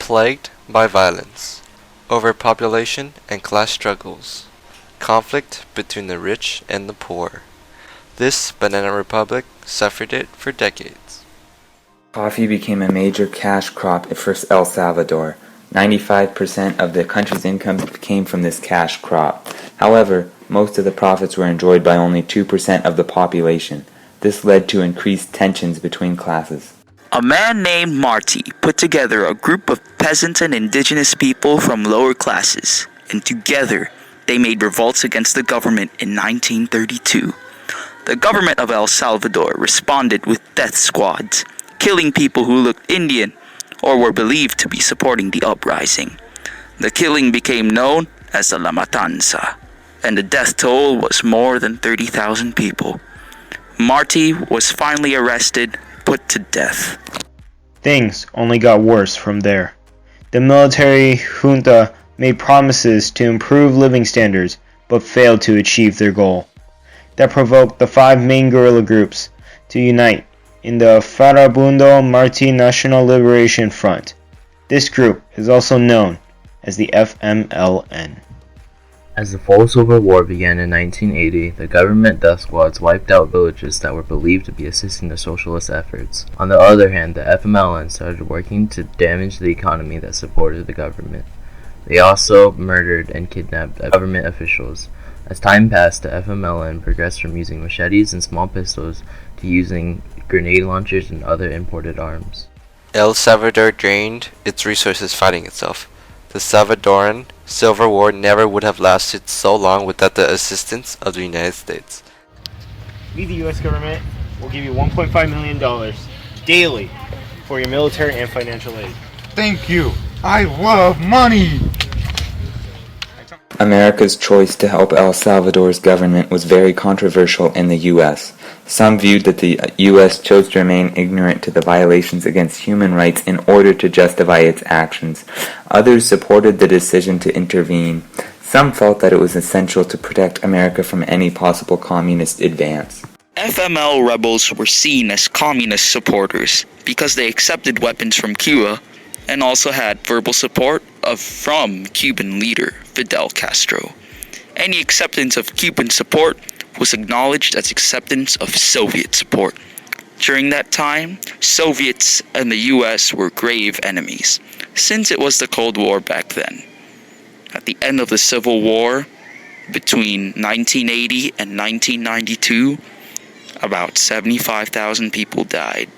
plagued by violence, overpopulation and class struggles, conflict between the rich and the poor. This banana republic suffered it for decades. Coffee became a major cash crop for El Salvador. 95% of the country's income came from this cash crop. However, most of the profits were enjoyed by only 2% of the population. This led to increased tensions between classes. A man named Marti put together a group of peasants and indigenous people from lower classes, and together they made revolts against the government in 1932. The government of El Salvador responded with death squads, killing people who looked Indian or were believed to be supporting the uprising. The killing became known as the La Matanza, and the death toll was more than 30,000 people. Marti was finally arrested, put to death. Things only got worse from there. The military junta made promises to improve living standards, but failed to achieve their goal. That provoked the 5 main guerrilla groups to unite in the Farabundo Marti National Liberation Front. This group is also known as the FMLN. As the full Civil War began in 1980, the government death squads wiped out villages that were believed to be assisting the socialist efforts. On the other hand, the FMLN started working to damage the economy that supported the government. They also murdered and kidnapped government officials. As time passed, the FMLN progressed from using machetes and small pistols to using grenade launchers and other imported arms. El Salvador drained its resources fighting itself. The Salvadoran Civil War never would have lasted so long without the assistance of the United States. We, the U.S. government, will give you $1.5 million daily for your military and financial aid. Thank you. I love money. America's choice to help El Salvador's government was very controversial in the U.S. Some viewed that the U.S. chose to remain ignorant to the violations against human rights in order to justify its actions. Others supported the decision to intervene. Some felt that it was essential to protect America from any possible communist advance. FML rebels were seen as communist supporters because they accepted weapons from Cuba and also had verbal support from Cuban leader Fidel Castro. Any acceptance of Cuban support was acknowledged as acceptance of Soviet support. During that time, Soviets and the US were grave enemies, since it was the Cold War back then. At the end of the Civil War, between 1980 and 1992, about 75,000 people died.